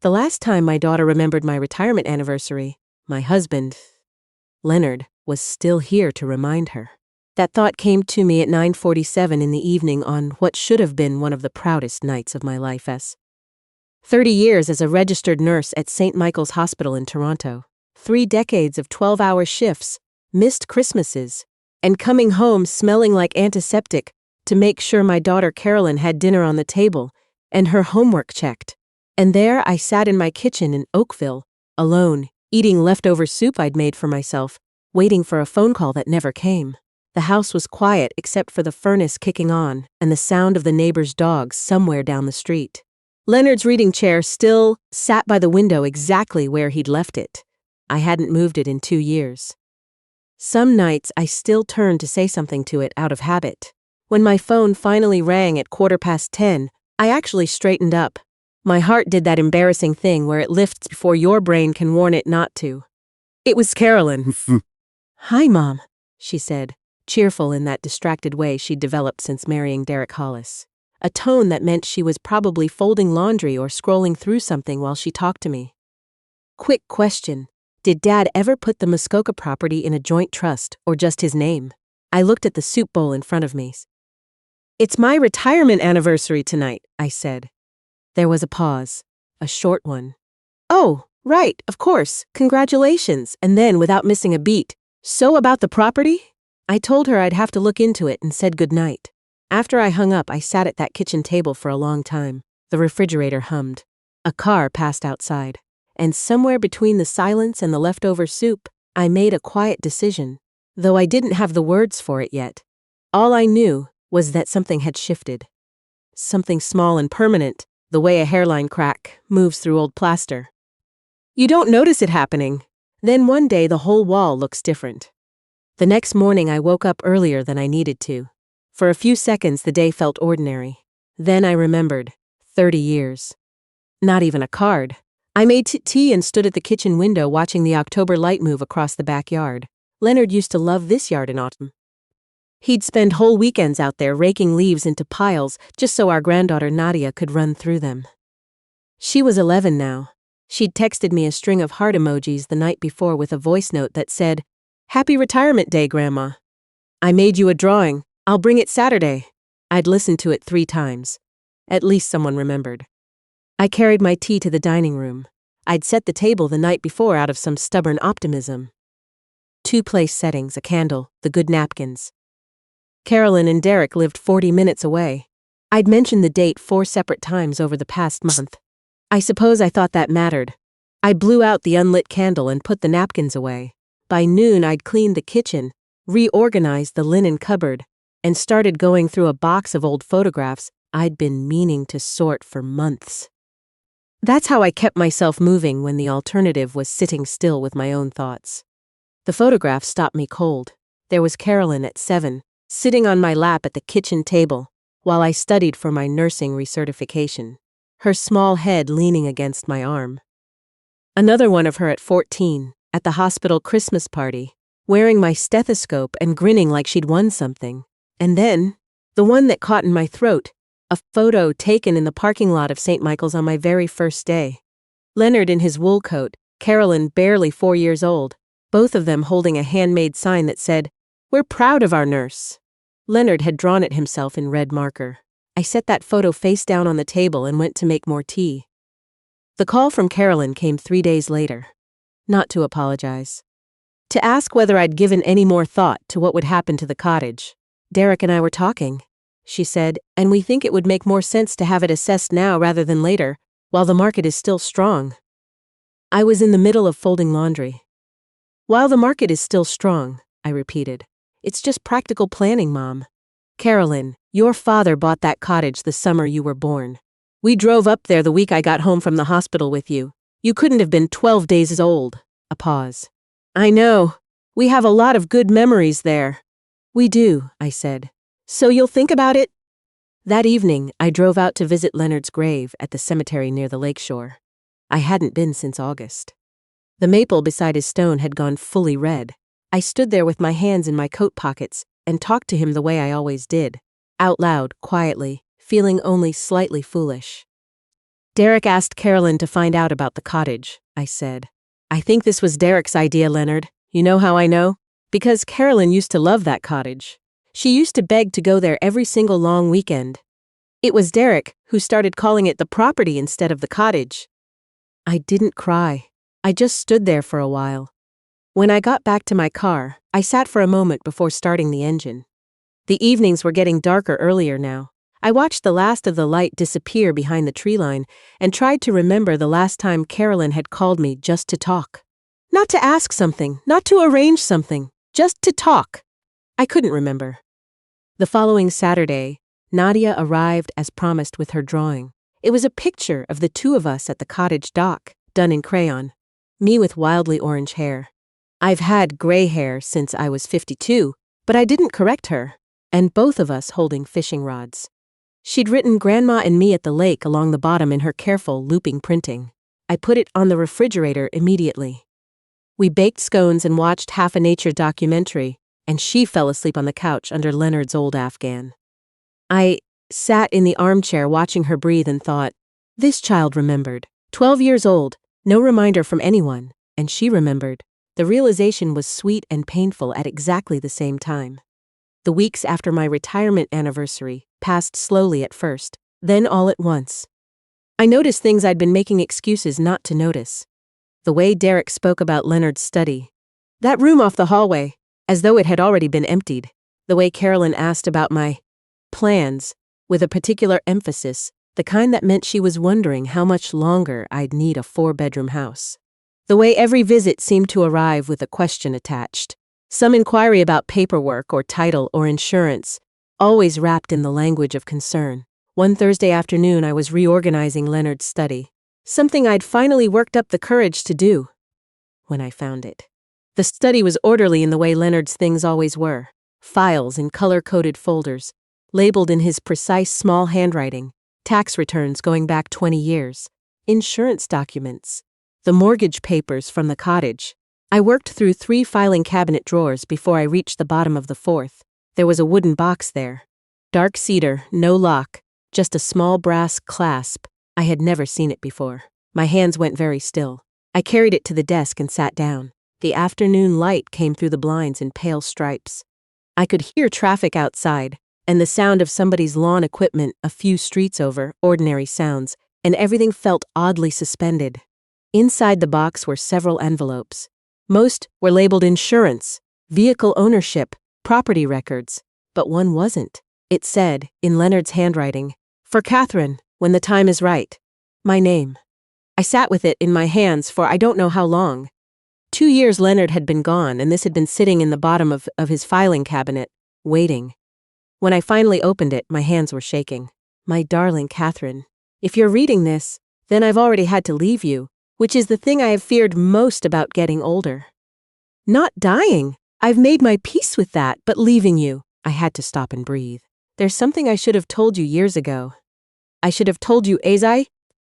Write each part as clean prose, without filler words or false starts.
The last time my daughter remembered my retirement anniversary, my husband, Leonard, was still here to remind her. That thought came to me at 9:47 in the evening on what should have been one of the proudest nights of my life as 30 years as a registered nurse at St. Michael's Hospital in Toronto, 3 decades of 12-hour shifts, missed Christmases, and coming home smelling like antiseptic to make sure my daughter Carolyn had dinner on the table and her homework checked. And there I sat in my kitchen in Oakville, alone, eating leftover soup I'd made for myself, waiting for a phone call that never came. The house was quiet except for the furnace kicking on and the sound of the neighbor's dogs somewhere down the street. Leonard's reading chair still sat by the window exactly where he'd left it. I hadn't moved it in 2 years. Some nights I still turned to say something to it out of habit. When my phone finally rang at 10:15, I actually straightened up. My heart did that embarrassing thing where it lifts before your brain can warn it not to. It was Carolyn. "Hi, Mom," she said, cheerful in that distracted way she'd developed since marrying Derek Hollis. A tone that meant she was probably folding laundry or scrolling through something while she talked to me. Quick question. Did Dad ever put the Muskoka property in a joint trust or just his name? I looked at the soup bowl in front of me. "It's my retirement anniversary tonight," I said. There was a pause, a short one. "Oh, right, of course, congratulations," and then, without missing a beat, "So about the property?" I told her I'd have to look into it and said goodnight. After I hung up, I sat at that kitchen table for a long time. The refrigerator hummed. A car passed outside. And somewhere between the silence and the leftover soup, I made a quiet decision, though I didn't have the words for it yet. All I knew was that something had shifted. Something small and permanent, the way a hairline crack moves through old plaster. You don't notice it happening. Then one day the whole wall looks different. The next morning I woke up earlier than I needed to. For a few seconds the day felt ordinary. Then I remembered. 30 years. Not even a card. I made tea and stood at the kitchen window watching the October light move across the backyard. Leonard used to love this yard in autumn. He'd spend whole weekends out there raking leaves into piles just so our granddaughter Nadia could run through them. She was 11 now. She'd texted me a string of heart emojis the night before with a voice note that said, "Happy Retirement Day, Grandma. I made you a drawing. I'll bring it Saturday." I'd listened to it 3 times. At least someone remembered. I carried my tea to the dining room. I'd set the table the night before out of some stubborn optimism. 2 place settings, a candle, the good napkins. Carolyn and Derek lived 40 minutes away. I'd mentioned the date 4 separate times over the past month. I suppose I thought that mattered. I blew out the unlit candle and put the napkins away. By noon, I'd cleaned the kitchen, reorganized the linen cupboard, and started going through a box of old photographs I'd been meaning to sort for months. That's how I kept myself moving when the alternative was sitting still with my own thoughts. The photograph stopped me cold. There was Carolyn at 7, sitting on my lap at the kitchen table, while I studied for my nursing recertification, her small head leaning against my arm. Another one of her at 14, at the hospital Christmas party, wearing my stethoscope and grinning like she'd won something. And then, the one that caught in my throat, a photo taken in the parking lot of St. Michael's on my very first day. Leonard in his wool coat, Carolyn barely 4 years old, both of them holding a handmade sign that said, "We're proud of our nurse." Leonard had drawn it himself in red marker. I set that photo face down on the table and went to make more tea. The call from Carolyn came 3 days later. Not to apologize. To ask whether I'd given any more thought to what would happen to the cottage. "Derek and I were talking," she said, "and we think it would make more sense to have it assessed now rather than later, while the market is still strong." I was in the middle of folding laundry. "While the market is still strong," I repeated. "It's just practical planning, Mom. Carolyn, your father bought that cottage the summer you were born. We drove up there the week I got home from the hospital with you. You couldn't have been 12 days old." A pause. "I know. We have a lot of good memories there." "We do," I said. "So you'll think about it?" That evening, I drove out to visit Leonard's grave at the cemetery near the lakeshore. I hadn't been since August. The maple beside his stone had gone fully red. I stood there with my hands in my coat pockets and talked to him the way I always did, out loud, quietly, feeling only slightly foolish. Derek asked Carolyn to find out about the cottage, I said. I think this was Derek's idea, Leonard. You know how I know? Because Carolyn used to love that cottage. She used to beg to go there every single long weekend. It was Derek who started calling it the property instead of the cottage. I didn't cry. I just stood there for a while. When I got back to my car, I sat for a moment before starting the engine. The evenings were getting darker earlier now. I watched the last of the light disappear behind the tree line and tried to remember the last time Carolyn had called me just to talk. Not to ask something, not to arrange something, just to talk. I couldn't remember. The following Saturday, Nadia arrived as promised with her drawing. It was a picture of the two of us at the cottage dock, done in crayon. Me with wildly orange hair. I've had gray hair since I was 52, but I didn't correct her, and both of us holding fishing rods. She'd written Grandma and me at the lake along the bottom in her careful, looping printing. I put it on the refrigerator immediately. We baked scones and watched half a nature documentary, and she fell asleep on the couch under Leonard's old Afghan. I sat in the armchair watching her breathe and thought, this child remembered. 12 years old, no reminder from anyone, and she remembered. The realization was sweet and painful at exactly the same time. The weeks after my retirement anniversary passed slowly at first, then all at once. I noticed things I'd been making excuses not to notice. The way Derek spoke about Leonard's study. That room off the hallway, as though it had already been emptied. The way Carolyn asked about my plans, with a particular emphasis, the kind that meant she was wondering how much longer I'd need a 4-bedroom house. The way every visit seemed to arrive with a question attached. Some inquiry about paperwork or title or insurance, always wrapped in the language of concern. One Thursday afternoon I was reorganizing Leonard's study, something I'd finally worked up the courage to do, when I found it. The study was orderly in the way Leonard's things always were, files in color-coded folders, labeled in his precise small handwriting, tax returns going back 20 years, insurance documents, the mortgage papers from the cottage. I worked through 3 filing cabinet drawers before I reached the bottom of the 4th. There was a wooden box there. Dark cedar, no lock, just a small brass clasp. I had never seen it before. My hands went very still. I carried it to the desk and sat down. The afternoon light came through the blinds in pale stripes. I could hear traffic outside, and the sound of somebody's lawn equipment a few streets over, ordinary sounds, and everything felt oddly suspended. Inside the box were several envelopes. Most were labeled insurance, vehicle ownership, property records, but one wasn't. It said, in Leonard's handwriting, "For Catherine, when the time is right." My name. I sat with it in my hands for I don't know how long. 2 years Leonard had been gone, and this had been sitting in the bottom of his filing cabinet, waiting. When I finally opened it, my hands were shaking. My darling Catherine, if you're reading this, then I've already had to leave you, which is the thing I have feared most about getting older. Not dying. I've made my peace with that, but leaving you. I had to stop and breathe. There's something I should have told you years ago. I should have told you, Azai,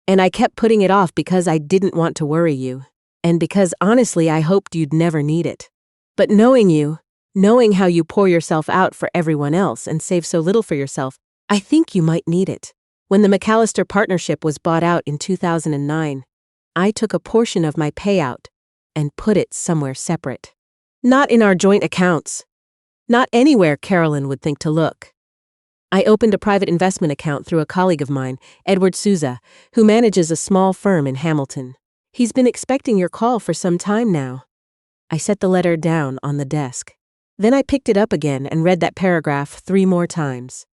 and I kept putting it off because I didn't want to worry you, and because honestly I hoped you'd never need it. But knowing you, knowing how you pour yourself out for everyone else and save so little for yourself, I think you might need it. When the McAllister partnership was bought out in 2009, I took a portion of my payout and put it somewhere separate. Not in our joint accounts. Not anywhere Carolyn would think to look. I opened a private investment account through a colleague of mine, Edward Souza, who manages a small firm in Hamilton. He's been expecting your call for some time now. I set the letter down on the desk. Then I picked it up again and read that paragraph 3 more times.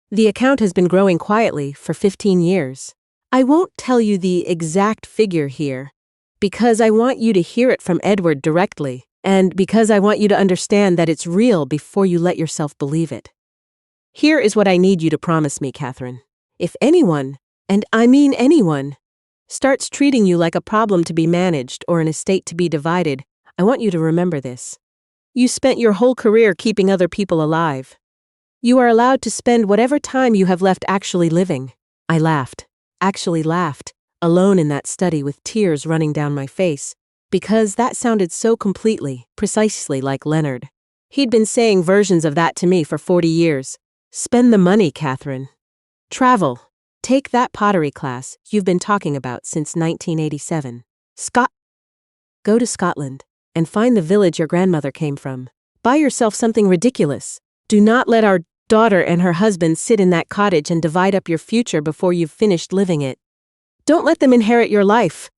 The account has been growing quietly for 15 years. I won't tell you the exact figure here, because I want you to hear it from Edward directly, and because I want you to understand that it's real before you let yourself believe it. Here is what I need you to promise me, Catherine. If anyone, and I mean anyone, starts treating you like a problem to be managed or an estate to be divided, I want you to remember this. You spent your whole career keeping other people alive. You are allowed to spend whatever time you have left actually living. I laughed. Actually laughed, alone in that study with tears running down my face, because that sounded so completely, precisely like Leonard. He'd been saying versions of that to me for 40 years. Spend the money, Catherine. Travel. Take that pottery class you've been talking about since 1987. Go to Scotland and find the village your grandmother came from. Buy yourself something ridiculous. Do not let our daughter and her husband sit in that cottage and divide up your future before you've finished living it. Don't let them inherit your life.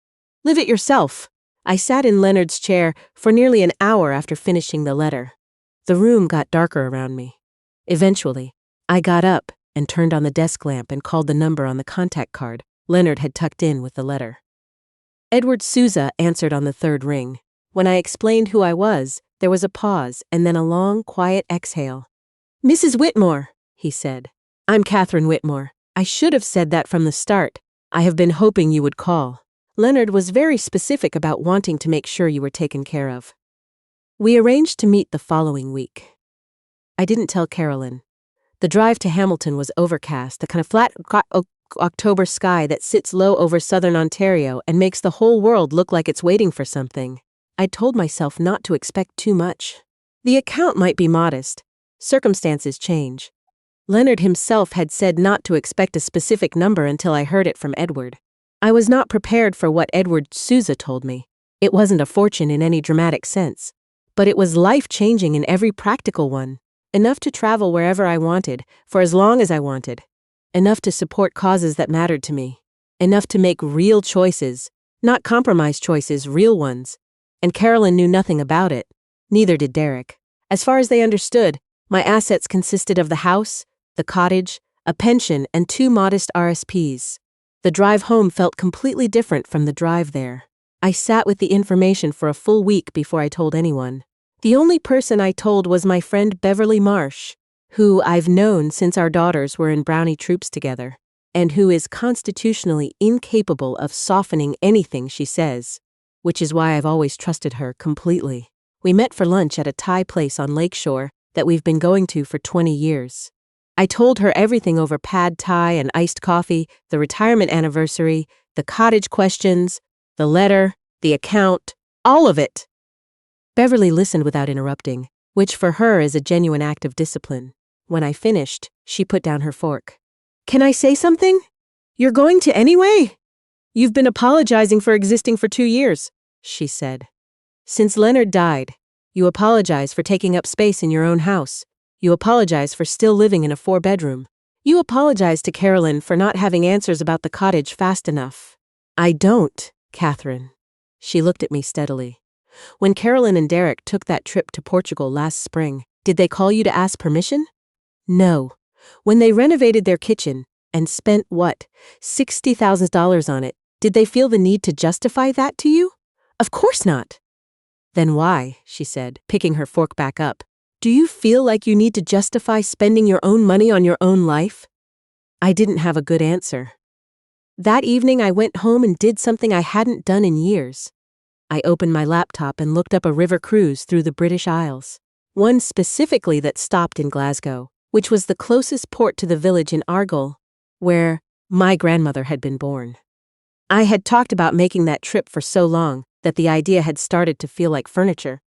Live it yourself. I sat in Leonard's chair for nearly an hour after finishing the letter. The room got darker around me. Eventually, I got up and turned on the desk lamp and called the number on the contact card Leonard had tucked in with the letter. Edward Souza answered on the third ring. When I explained who I was, there was a pause and then a long, quiet exhale. "Mrs. Whitmore," he said. "I'm Catherine Whitmore. I should have said that from the start. I have been hoping you would call. Leonard was very specific about wanting to make sure you were taken care of." We arranged to meet the following week. I didn't tell Carolyn. The drive to Hamilton was overcast, a kind of flat October sky that sits low over southern Ontario and makes the whole world look like it's waiting for something. I told myself not to expect too much. The account might be modest. Circumstances change. Leonard himself had said not to expect a specific number until I heard it from Edward. I was not prepared for what Edward Souza told me. It wasn't a fortune in any dramatic sense, but it was life-changing in every practical one. Enough to travel wherever I wanted, for as long as I wanted. Enough to support causes that mattered to me. Enough to make real choices, not compromise choices, real ones. And Carolyn knew nothing about it. Neither did Derek. As far as they understood, my assets consisted of the house, the cottage, a pension, and 2 modest RSPs. The drive home felt completely different from the drive there. I sat with the information for a full week before I told anyone. The only person I told was my friend Beverly Marsh, who I've known since our daughters were in Brownie troops together, and who is constitutionally incapable of softening anything she says, which is why I've always trusted her completely. We met for lunch at a Thai place on Lakeshore that we've been going to for 20 years. I told her everything over pad thai and iced coffee, the retirement anniversary, the cottage questions, the letter, the account, all of it. Beverly listened without interrupting, which for her is a genuine act of discipline. When I finished, she put down her fork. "Can I say something? You're going to anyway? You've been apologizing for existing for 2 years, she said. Since Leonard died, you apologize for taking up space in your own house. You apologize for still living in a 4-bedroom. You apologize to Carolyn for not having answers about the cottage fast enough. I don't, Catherine." She looked at me steadily. "When Carolyn and Derek took that trip to Portugal last spring, did they call you to ask permission? No. When they renovated their kitchen and spent, $60,000 on it, did they feel the need to justify that to you? Of course not." "Then why," she said, picking her fork back up, "do you feel like you need to justify spending your own money on your own life?" I didn't have a good answer. That evening I went home and did something I hadn't done in years. I opened my laptop and looked up a river cruise through the British Isles. One specifically that stopped in Glasgow, which was the closest port to the village in Argyll, where my grandmother had been born. I had talked about making that trip for so long that the idea had started to feel like furniture.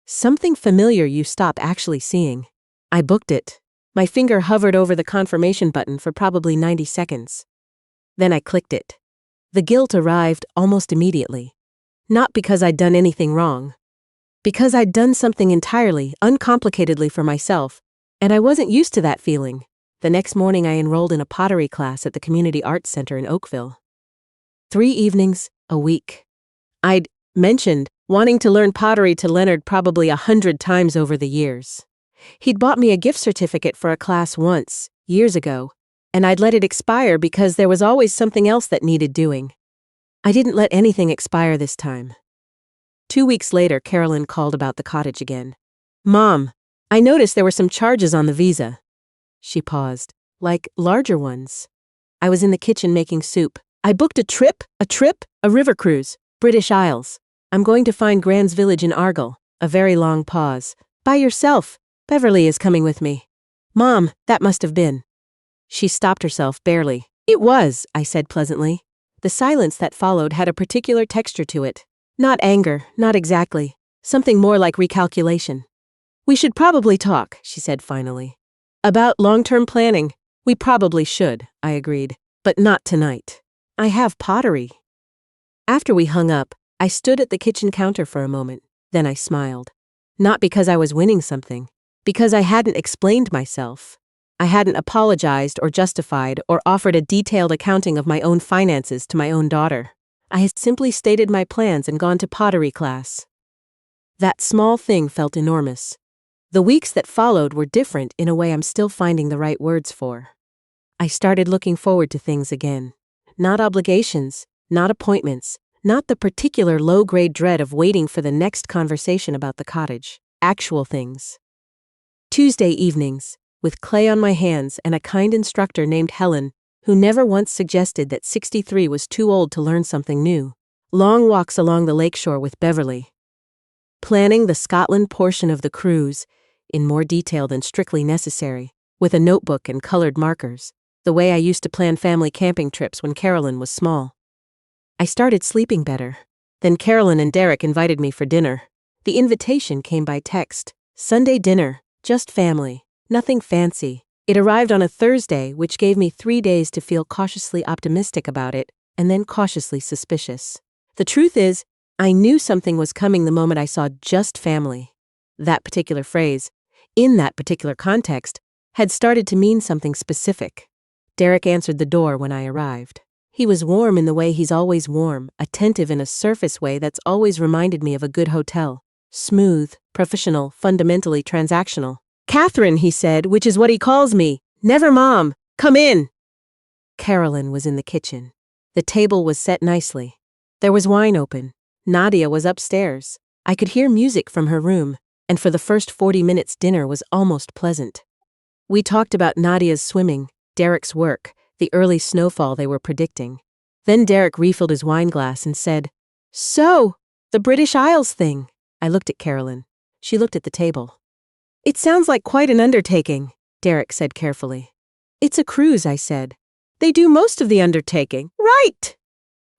Something familiar you stop actually seeing. I booked it. My finger hovered over the confirmation button for probably 90 seconds. Then I clicked it. The guilt arrived almost immediately. Not because I'd done anything wrong. Because I'd done something entirely, uncomplicatedly for myself, and I wasn't used to that feeling. The next morning I enrolled in a pottery class at the Community Arts Center in Oakville. 3 evenings a week. I'd mentioned wanting to learn pottery to Leonard probably 100 times over the years. He'd bought me a gift certificate for a class once, years ago, and I'd let it expire because there was always something else that needed doing. I didn't let anything expire this time. 2 weeks later, Carolyn called about the cottage again. "Mom, I noticed there were some charges on the visa." She paused. "Like larger ones?" I was in the kitchen making soup. "I booked a trip, a river cruise, British Isles. I'm going to find Grand's village in Argyll." A very long pause. "By yourself? Beverly is coming with me." "Mom, that must have been." She stopped herself barely. "It was," I said pleasantly. The silence that followed had a particular texture to it. Not anger, not exactly. Something more like recalculation. "We should probably talk," she said finally. "About long-term planning." "We probably should," I agreed. But not tonight. I have pottery. After we hung up, I stood at the kitchen counter for a moment. Then I smiled. Not because I was winning something, because I hadn't explained myself. I hadn't apologized or justified or offered a detailed accounting of my own finances to my own daughter. I had simply stated my plans and gone to pottery class. That small thing felt enormous. The weeks that followed were different in a way I'm still finding the right words for. I started looking forward to things again. Not obligations, not appointments, not the particular low-grade dread of waiting for the next conversation about the cottage. Actual things. Tuesday evenings, with clay on my hands and a kind instructor named Helen, who never once suggested that 63 was too old to learn something new. Long walks along the lakeshore with Beverly. Planning the Scotland portion of the cruise, in more detail than strictly necessary, with a notebook and colored markers, the way I used to plan family camping trips when Carolyn was small. I started sleeping better. Then Carolyn and Derek invited me for dinner. The invitation came by text. Sunday dinner, just family, nothing fancy. It arrived on a Thursday, which gave me 3 days to feel cautiously optimistic about it, and then cautiously suspicious. The truth is, I knew something was coming the moment I saw just family. That particular phrase, in that particular context, had started to mean something specific. Derek answered the door when I arrived. He was warm in the way he's always warm, attentive in a surface way that's always reminded me of a good hotel. Smooth, professional, fundamentally transactional. "Catherine," he said, which is what he calls me. "Never Mom. Come in." Carolyn was in the kitchen. The table was set nicely. There was wine open. Nadia was upstairs. I could hear music from her room, and for the first 40 minutes dinner was almost pleasant. We talked about Nadia's swimming, Derek's work, the early snowfall they were predicting. Then Derek refilled his wine glass and said, "So, the British Isles thing." I looked at Carolyn. She looked at the table. "It sounds like quite an undertaking," Derek said carefully. "It's a cruise," I said. "They do most of the undertaking." "Right!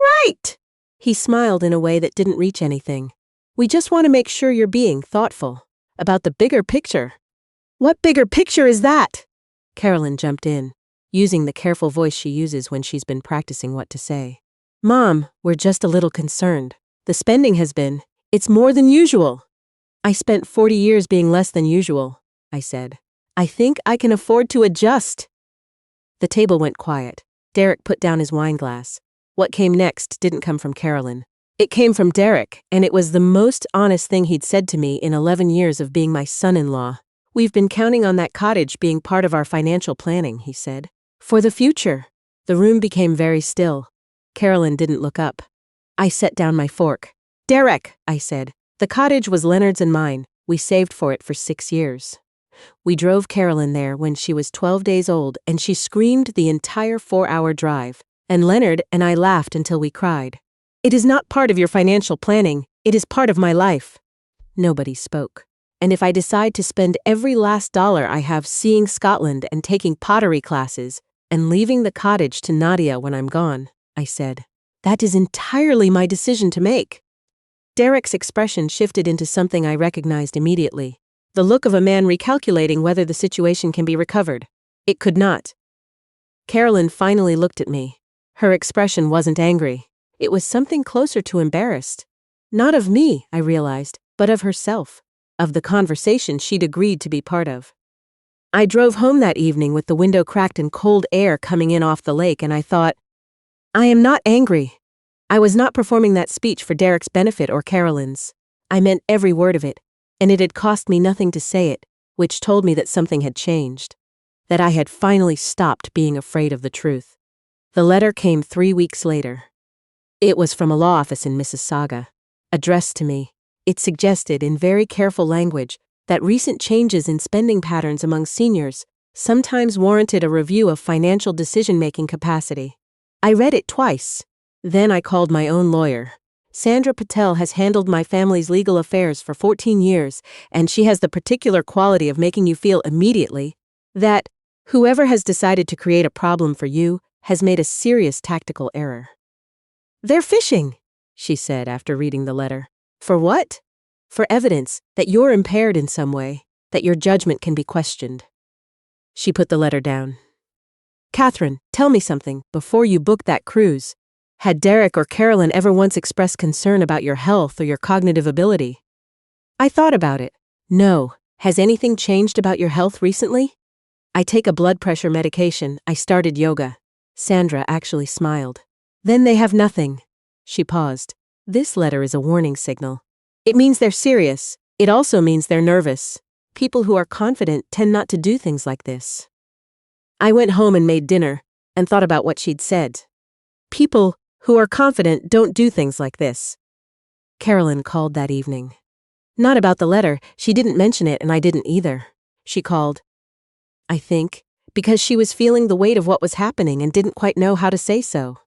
Right!" He smiled in a way that didn't reach anything. "We just want to make sure you're being thoughtful about the bigger picture." "What bigger picture is that?" Carolyn jumped in, using the careful voice she uses when she's been practicing what to say. "Mom, we're just a little concerned. The spending has been, it's more than usual." "I spent 40 years being less than usual," I said. "I think I can afford to adjust." The table went quiet. Derek put down his wine glass. What came next didn't come from Carolyn. It came from Derek, and it was the most honest thing he'd said to me in 11 years of being my son-in-law. "We've been counting on that cottage being part of our financial planning," he said. "For the future." The room became very still. Carolyn didn't look up. I set down my fork. "Derek," I said, "the cottage was Leonard's and mine. We saved for it for 6 years. We drove Carolyn there when she was 12 days old, and she screamed the entire 4-hour drive. And Leonard and I laughed until we cried. It is not part of your financial planning. It is part of my life." Nobody spoke. "And if I decide to spend every last dollar I have seeing Scotland and taking pottery classes and leaving the cottage to Nadia when I'm gone," I said, "that is entirely my decision to make." Derek's expression shifted into something I recognized immediately. The look of a man recalculating whether the situation can be recovered. It could not. Carolyn finally looked at me. Her expression wasn't angry. It was something closer to embarrassed. Not of me, I realized, but of herself. Of the conversation she'd agreed to be part of. I drove home that evening with the window cracked and cold air coming in off the lake, and I thought, I am not angry. I was not performing that speech for Derek's benefit or Carolyn's. I meant every word of it, and it had cost me nothing to say it, which told me that something had changed. That I had finally stopped being afraid of the truth. The letter came 3 weeks later. It was from a law office in Mississauga, addressed to me. It suggested, in very careful language, that recent changes in spending patterns among seniors sometimes warranted a review of financial decision-making capacity. I read it twice. Then I called my own lawyer. Sandra Patel has handled my family's legal affairs for 14 years, and she has the particular quality of making you feel immediately that whoever has decided to create a problem for you has made a serious tactical error. "They're fishing," she said after reading the letter. "For what?" "For evidence that you're impaired in some way, that your judgment can be questioned." She put the letter down. Catherine, tell me something, before you booked that cruise. Had Derek or Carolyn ever once expressed concern about your health or your cognitive ability? I thought about it. No. Has anything changed about your health recently? I take a blood pressure medication. I started yoga. Sandra actually smiled. Then they have nothing. She paused. This letter is a warning signal. It means they're serious. It also means they're nervous. People who are confident tend not to do things like this. I went home and made dinner, and thought about what she'd said. People who are confident don't do things like this. Carolyn called that evening. Not about the letter. She didn't mention it, and I didn't either. She called, I think, because she was feeling the weight of what was happening and didn't quite know how to say so.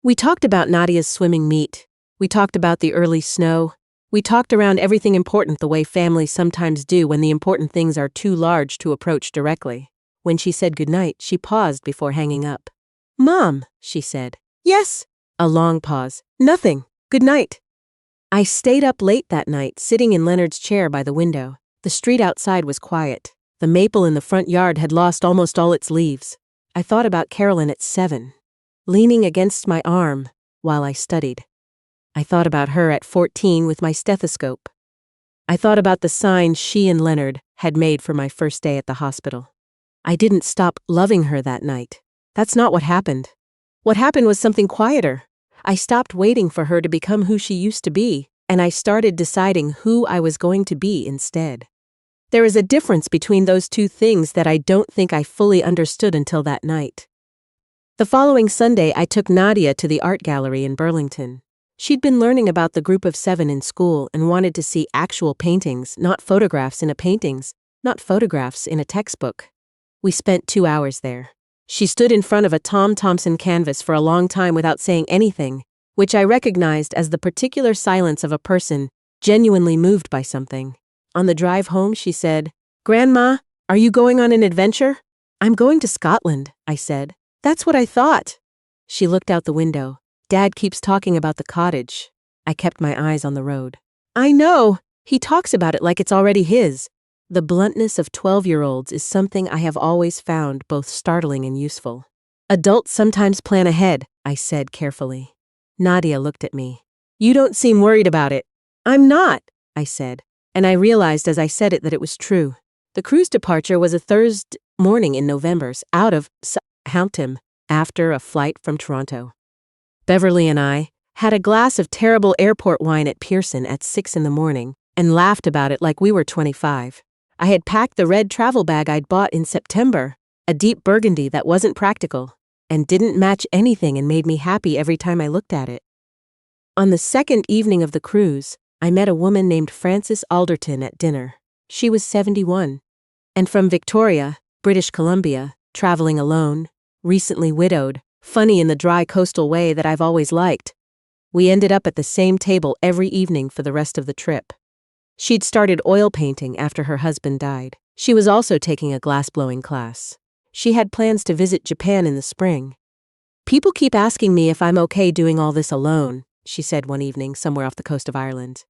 We talked about Nadia's swimming meet. We talked about the early snow. We talked around everything important the way families sometimes do when the important things are too large to approach directly. When she said goodnight, she paused before hanging up. Mom, she said. Yes. A long pause. Nothing. Good night. I stayed up late that night, sitting in Leonard's chair by the window. The street outside was quiet. The maple in the front yard had lost almost all its leaves. I thought about Carolyn at 7, leaning against my arm while I studied. I thought about her at 14 with my stethoscope. I thought about the signs she and Leonard had made for my first day at the hospital. I didn't stop loving her that night. That's not what happened. What happened was something quieter. I stopped waiting for her to become who she used to be, and I started deciding who I was going to be instead. There is a difference between those two things that I don't think I fully understood until that night. The following Sunday, I took Nadia to the art gallery in Burlington. She'd been learning about the group of 7 in school and wanted to see actual paintings, not photographs in a textbook. We spent 2 hours there. She stood in front of a Tom Thompson canvas for a long time without saying anything, which I recognized as the particular silence of a person genuinely moved by something. On the drive home, she said, Grandma, are you going on an adventure? I'm going to Scotland, I said. That's what I thought. She looked out the window. Dad keeps talking about the cottage. I kept my eyes on the road. I know. He talks about it like it's already his. The bluntness of 12-year-olds is something I have always found both startling and useful. Adults sometimes plan ahead, I said carefully. Nadia looked at me. You don't seem worried about it. I'm not, I said, and I realized as I said it that it was true. The cruise departure was a Thursday morning in November, out of Southampton, after a flight from Toronto. Beverly and I had a glass of terrible airport wine at Pearson at 6 in the morning and laughed about it like we were 25. I had packed the red travel bag I'd bought in September, a deep burgundy that wasn't practical, and didn't match anything and made me happy every time I looked at it. On the second evening of the cruise, I met a woman named Frances Alderton at dinner. She was 71, and from Victoria, British Columbia, traveling alone, recently widowed, funny in the dry coastal way that I've always liked. We ended up at the same table every evening for the rest of the trip. She'd started oil painting after her husband died. She was also taking a glassblowing class. She had plans to visit Japan in the spring. People keep asking me if I'm okay doing all this alone, she said one evening somewhere off the coast of Ireland.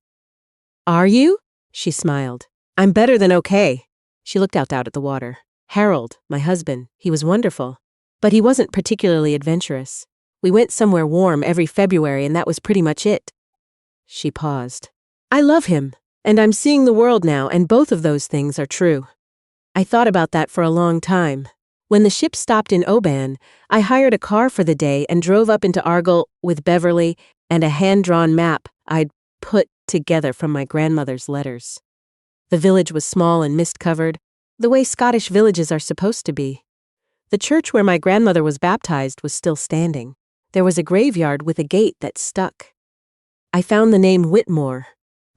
Are you? She smiled. I'm better than okay. She looked out at the water. Harold, my husband, he was wonderful. But he wasn't particularly adventurous. We went somewhere warm every February and that was pretty much it. She paused. I love him. And I'm seeing the world now, and both of those things are true. I thought about that for a long time. When the ship stopped in Oban, I hired a car for the day and drove up into Argyll with Beverly and a hand-drawn map I'd put together from my grandmother's letters. The village was small and mist-covered, the way Scottish villages are supposed to be. The church where my grandmother was baptized was still standing. There was a graveyard with a gate that stuck. I found the name Whitmore.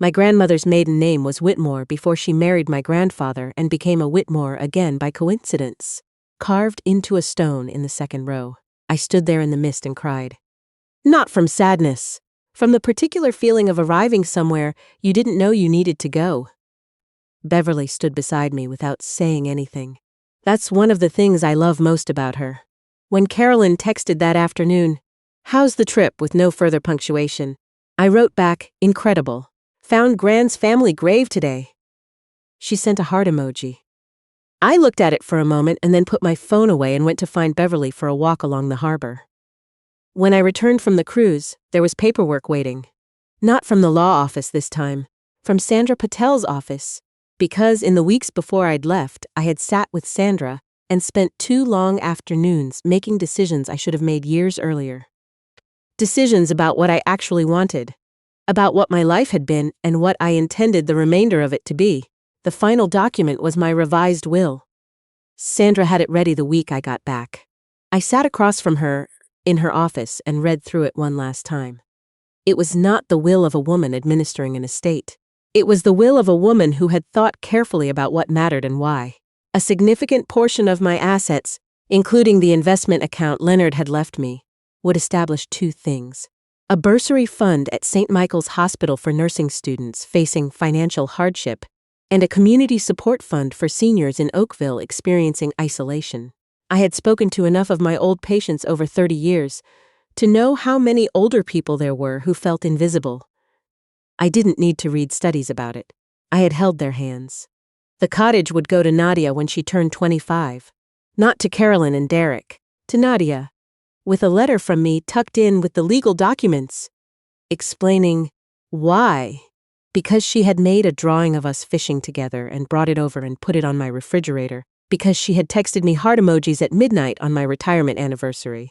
My grandmother's maiden name was Whitmore before she married my grandfather and became a Whitmore again by coincidence, carved into a stone in the second row. I stood there in the mist and cried. Not from sadness, from the particular feeling of arriving somewhere you didn't know you needed to go. Beverly stood beside me without saying anything. That's one of the things I love most about her. When Carolyn texted that afternoon, "How's the trip?" with no further punctuation, I wrote back, "Incredible. Found Grand's family grave today." She sent a heart emoji. I looked at it for a moment and then put my phone away and went to find Beverly for a walk along the harbor. When I returned from the cruise, there was paperwork waiting. Not from the law office this time, from Sandra Patel's office, because in the weeks before I'd left, I had sat with Sandra and spent 2 long afternoons making decisions I should have made years earlier. Decisions about what I actually wanted, about what my life had been and what I intended the remainder of it to be. The final document was my revised will. Sandra had it ready the week I got back. I sat across from her in her office and read through it one last time. It was not the will of a woman administering an estate. It was the will of a woman who had thought carefully about what mattered and why. A significant portion of my assets, including the investment account Leonard had left me, would establish 2 things: a bursary fund at St. Michael's Hospital for nursing students facing financial hardship, and a community support fund for seniors in Oakville experiencing isolation. I had spoken to enough of my old patients over 30 years to know how many older people there were who felt invisible. I didn't need to read studies about it. I had held their hands. The cottage would go to Nadia when she turned 25. Not to Carolyn and Derek, to Nadia, with a letter from me tucked in with the legal documents, explaining why. Because she had made a drawing of us fishing together and brought it over and put it on my refrigerator. Because she had texted me heart emojis at midnight on my retirement anniversary.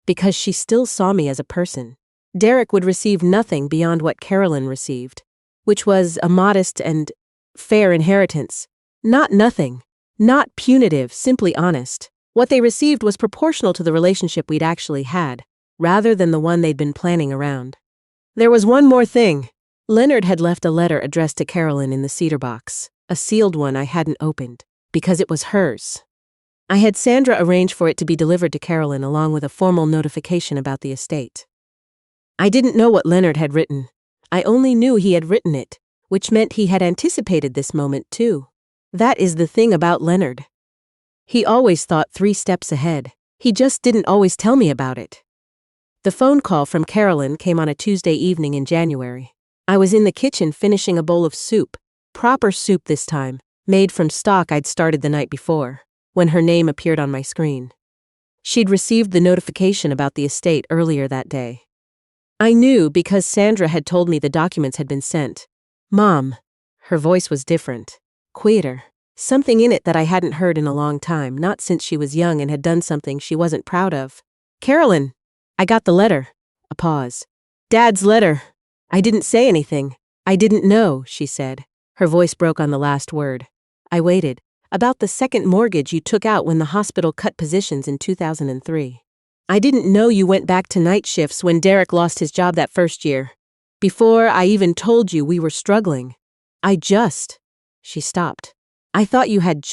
Because she still saw me as a person. Derek would receive nothing beyond what Carolyn received, which was a modest and fair inheritance. Not nothing. Not punitive, simply honest. What they received was proportional to the relationship we'd actually had, rather than the one they'd been planning around. There was one more thing. Leonard had left a letter addressed to Carolyn in the cedar box, a sealed one I hadn't opened, because it was hers. I had Sandra arrange for it to be delivered to Carolyn along with a formal notification about the estate. I didn't know what Leonard had written. I only knew he had written it, which meant he had anticipated this moment too. That is the thing about Leonard. He always thought 3 steps ahead. He just didn't always tell me about it. The phone call from Carolyn came on a Tuesday evening in January. I was in the kitchen finishing a bowl of soup, proper soup this time, made from stock I'd started the night before, when her name appeared on my screen. She'd received the notification about the estate earlier that day. I knew because Sandra had told me the documents had been sent. Mom. Her voice was different, quieter, something in it that I hadn't heard in a long time, not since she was young and had done something she wasn't proud of. Carolyn. I got the letter. A pause. Dad's letter. I didn't say anything. I didn't know, she said. Her voice broke on the last word. I waited. About the second mortgage you took out when the hospital cut positions in 2003. I didn't know you went back to night shifts when Derek lost his job that first year. Before I even told you we were struggling. She stopped. I thought you had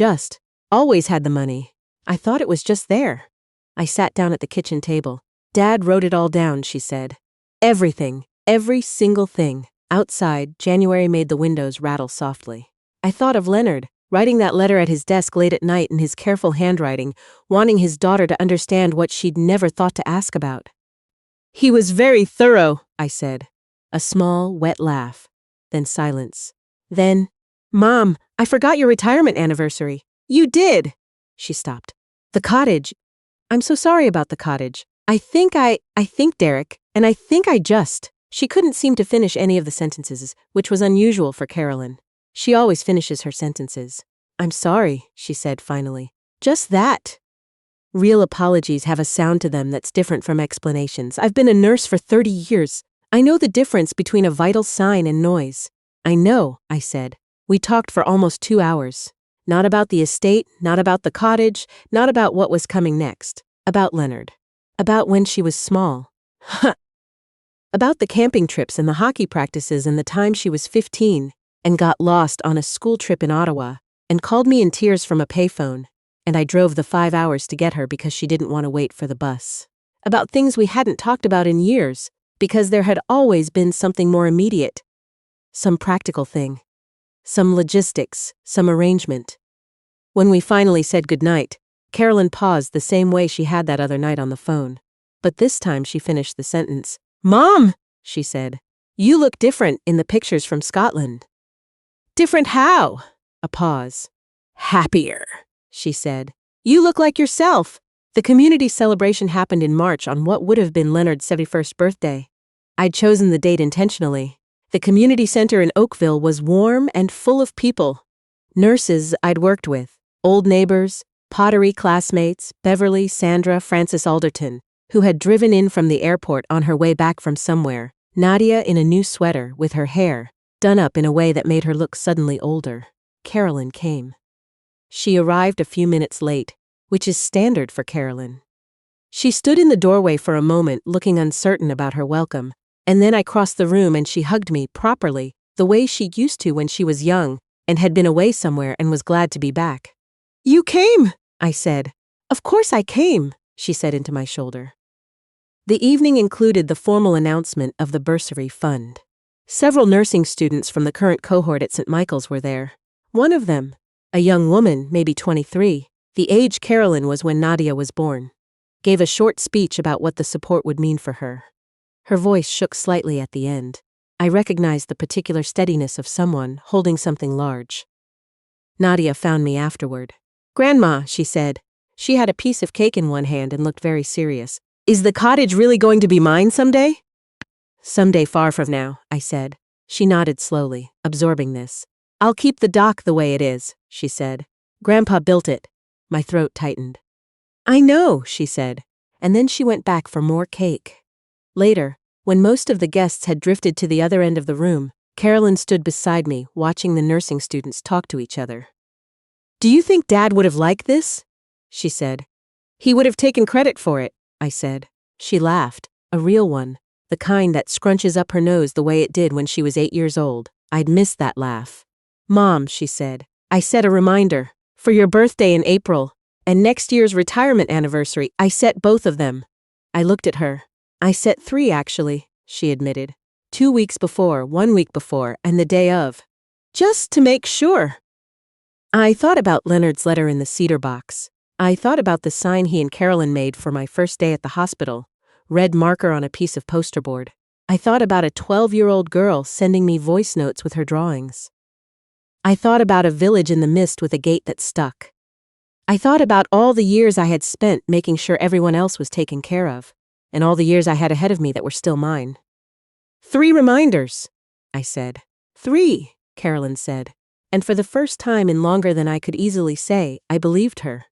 always had the money. I thought it was just there. I sat down at the kitchen table. Dad wrote it all down, she said. Everything. Every single thing. Outside, January made the windows rattle softly. I thought of Leonard, writing that letter at his desk late at night in his careful handwriting, wanting his daughter to understand what she'd never thought to ask about. He was very thorough, I said. A small, wet laugh. Then silence. Then, Mom, I forgot your retirement anniversary. You did! She stopped. The cottage. I'm so sorry about the cottage. I think Derek, and I think She couldn't seem to finish any of the sentences, which was unusual for Carolyn. She always finishes her sentences. I'm sorry, she said finally. Just that. Real apologies have a sound to them that's different from explanations. I've been a nurse for 30 years. I know the difference between a vital sign and noise. I know, I said. We talked for almost 2 hours. Not about the estate, not about the cottage, not about what was coming next. About Leonard. About when she was small. About the camping trips and the hockey practices and the time she was 15 and got lost on a school trip in Ottawa and called me in tears from a payphone, and I drove the 5 hours to get her because she didn't want to wait for the bus. About things we hadn't talked about in years because there had always been something more immediate. Some practical thing. Some logistics, some arrangement. When we finally said goodnight, Carolyn paused the same way she had that other night on the phone. But this time she finished the sentence. Mom, she said, you look different in the pictures from Scotland. Different how? A pause. Happier. she said. You look like yourself. The community celebration happened in March on what would have been Leonard's 71st birthday. I'd chosen the date intentionally. The community center in Oakville was warm and full of people. Nurses I'd worked with, old neighbors, pottery classmates, Beverly, Sandra, Frances Alderton, who had driven in from the airport on her way back from somewhere, Nadia in a new sweater with her hair done up in a way that made her look suddenly older. Carolyn came. She arrived a few minutes late, which is standard for Carolyn. She stood in the doorway for a moment, looking uncertain about her welcome, and then I crossed the room and she hugged me properly, the way she used to when she was young and had been away somewhere and was glad to be back. You came, I said. Of course I came, she said into my shoulder. The evening included the formal announcement of the bursary fund. Several nursing students from the current cohort at St. Michael's were there. One of them, a young woman, maybe 23, the age Carolyn was when Nadia was born, gave a short speech about what the support would mean for her. Her voice shook slightly at the end. I recognized the particular steadiness of someone holding something large. Nadia found me afterward. Grandma, she said. She had a piece of cake in one hand and looked very serious. Is the cottage really going to be mine someday? Someday far from now, I said. She nodded slowly, absorbing this. I'll keep the dock the way it is, she said. Grandpa built it. My throat tightened. I know, she said, and then she went back for more cake. Later, when most of the guests had drifted to the other end of the room, Carolyn stood beside me, watching the nursing students talk to each other. Do you think Dad would have liked this? She said. He would have taken credit for it, I said. She laughed, a real one, the kind that scrunches up her nose the way it did when she was 8 years old. I'd missed that laugh. Mom, she said, I set a reminder. For your birthday in April, and next year's retirement anniversary, I set both of them. I looked at her. I set 3, actually, she admitted. 2 weeks before, 1 week before, and the day of. Just to make sure. I thought about Leonard's letter in the cedar box. I thought about the sign he and Carolyn made for my first day at the hospital, red marker on a piece of poster board. I thought about a 12-year-old girl sending me voice notes with her drawings. I thought about a village in the mist with a gate that stuck. I thought about all the years I had spent making sure everyone else was taken care of, and all the years I had ahead of me that were still mine. 3 reminders, I said. 3, Carolyn said, and for the first time in longer than I could easily say, I believed her.